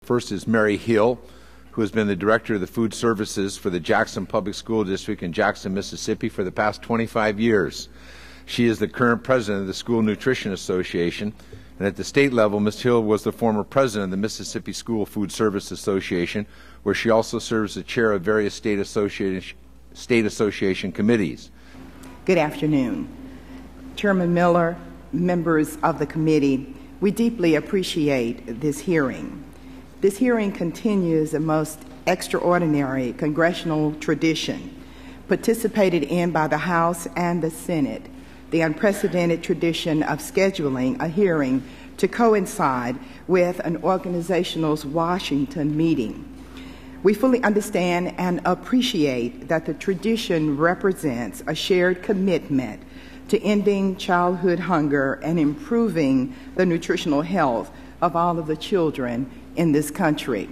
First is Mary Hill, who has been the Director of the Food Services for the Jackson Public School District in Jackson, Mississippi for the past 25 years. She is the current president of the School Nutrition Association, and at the state level, Ms. Hill was the former president of the Mississippi School Food Service Association, where she also serves as chair of various state association committees. Good afternoon. Chairman Miller, members of the committee, we deeply appreciate this hearing. This hearing continues a most extraordinary congressional tradition participated in by the House and the Senate, the unprecedented tradition of scheduling a hearing to coincide with an organization's Washington meeting. We fully understand and appreciate that the tradition represents a shared commitment to ending childhood hunger and improving the nutritional health of all of the children in this country.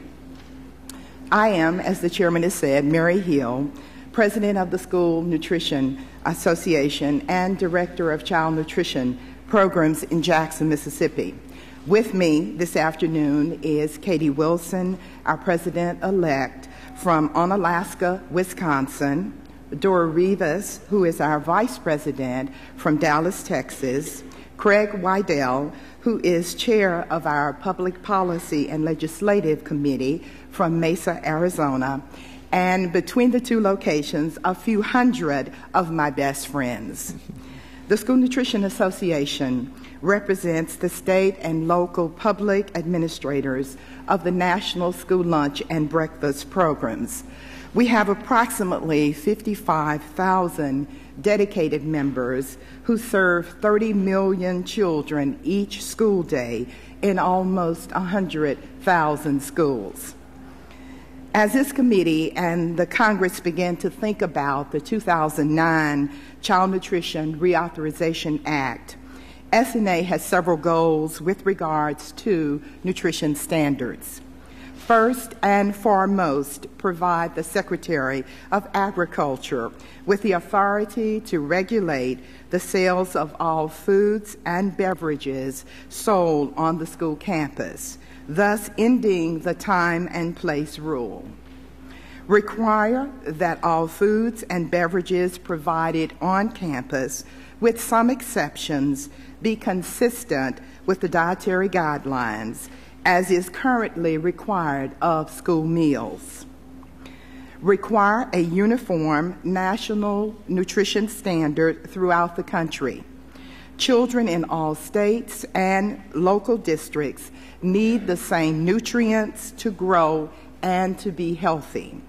I am, as the chairman has said, Mary Hill, president of the School Nutrition Association and director of child nutrition programs in Jackson, Mississippi. With me this afternoon is Katie Wilson, our president-elect from Onalaska, Wisconsin, Dora Rivas, who is our vice president from Dallas, Texas, Craig Wydell, who is chair of our Public Policy and Legislative Committee from Mesa, Arizona, and between the two locations, a few hundred of my best friends. The School Nutrition Association represents the state and local public administrators of the National School Lunch and Breakfast programs. We have approximately 55,000 dedicated members who serve 30 million children each school day in almost 100,000 schools. As this committee and the Congress began to think about the 2009 Child Nutrition Reauthorization Act, SNA has several goals with regards to nutrition standards. First and foremost, provide the Secretary of Agriculture with the authority to regulate the sales of all foods and beverages sold on the school campus, thus ending the time and place rule. Require that all foods and beverages provided on campus, with some exceptions, be consistent with the dietary guidelines as is currently required of school meals. Require a uniform national nutrition standard throughout the country. Children in all states and local districts need the same nutrients to grow and to be healthy.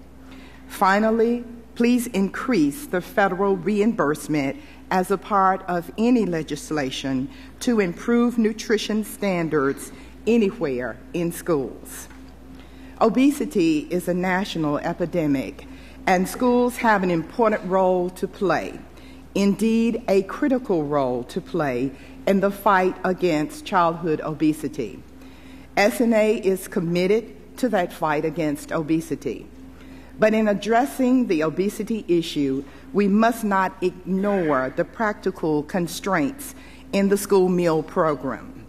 Finally, please increase the federal reimbursement as a part of any legislation to improve nutrition standards anywhere in schools. Obesity is a national epidemic, and schools have an important role to play, indeed a critical role to play in the fight against childhood obesity. SNA is committed to that fight against obesity. But in addressing the obesity issue, we must not ignore the practical constraints in the school meal program.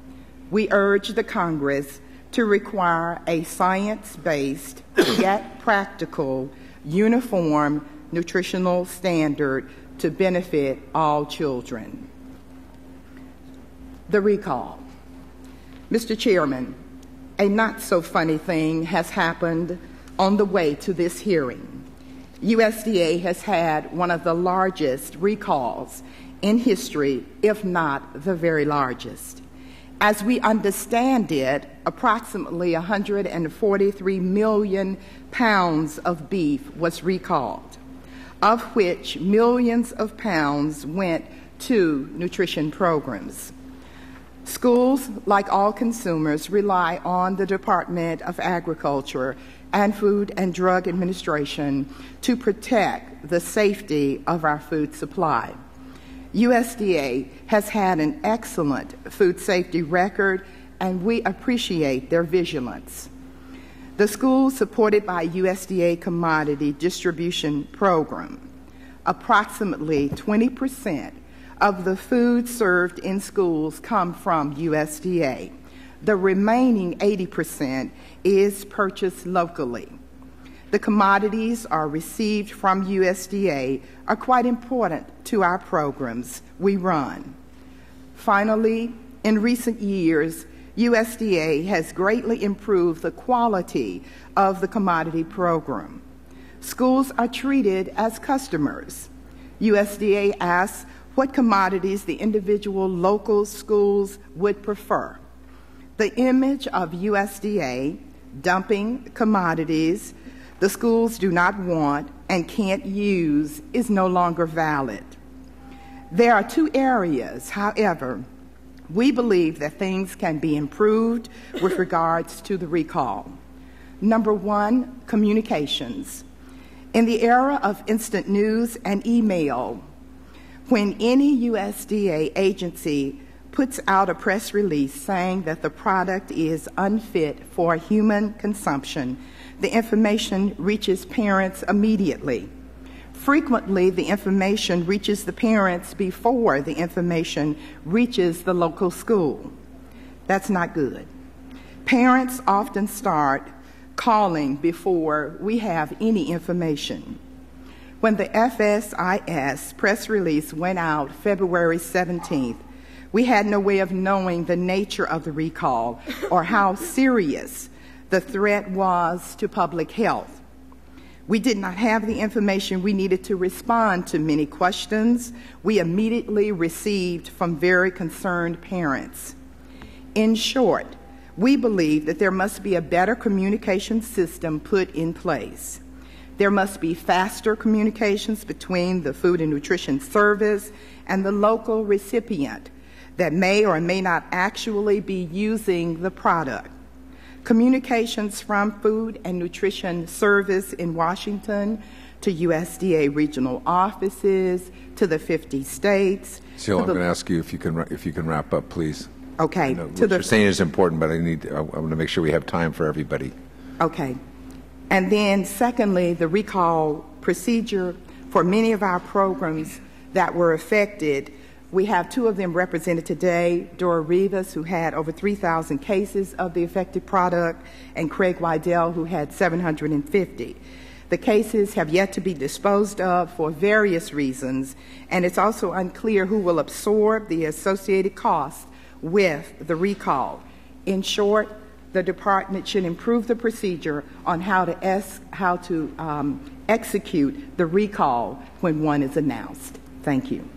We urge the Congress to require a science-based yet practical, uniform nutritional standard to benefit all children. The recall. Mr. Chairman, a not-so-funny thing has happened on the way to this hearing. USDA has had one of the largest recalls in history, if not the very largest. As we understand it, approximately 143 million pounds of beef was recalled, of which millions of pounds went to nutrition programs. Schools, like all consumers, rely on the Department of Agriculture and Food and Drug Administration to protect the safety of our food supply. USDA has had an excellent food safety record, and we appreciate their vigilance. The schools supported by USDA Commodity Distribution Program, approximately 20% of the food served in schools come from USDA. The remaining 80% is purchased locally. The commodities are received from USDA are quite important to our programs we run. Finally, in recent years, USDA has greatly improved the quality of the commodity program. Schools are treated as customers. USDA asks what commodities the individual local schools would prefer. The image of USDA dumping commodities the schools do not want and can't use is no longer valid. There are two areas, however, we believe that things can be improved with regards to the recall. Number one, communications. In the era of instant news and email, when any USDA agency puts out a press release saying that the product is unfit for human consumption, the information reaches parents immediately. Frequently, the information reaches the parents before the information reaches the local school. That's not good. Parents often start calling before we have any information. When the FSIS press release went out February 17th, we had no way of knowing the nature of the recall or how serious the threat was to public health. We did not have the information we needed to respond to many questions we immediately received from very concerned parents. In short, we believe that there must be a better communication system put in place. There must be faster communications between the Food and Nutrition Service and the local recipient that may or may not actually be using the product. Communications from Food and Nutrition Service in Washington to USDA regional offices, to the 50 states. Jill, I'm going to ask you if you can wrap up, please. Okay. What you're saying is important, but I want to make sure we have time for everybody. Okay. And then secondly, the recall procedure for many of our programs that were affected. We have two of them represented today, Dora Rivas, who had over 3,000 cases of the affected product, and Craig Wydell, who had 750. The cases have yet to be disposed of for various reasons, and it's also unclear who will absorb the associated costs with the recall. In short, the department should improve the procedure on how to execute the recall when one is announced. Thank you.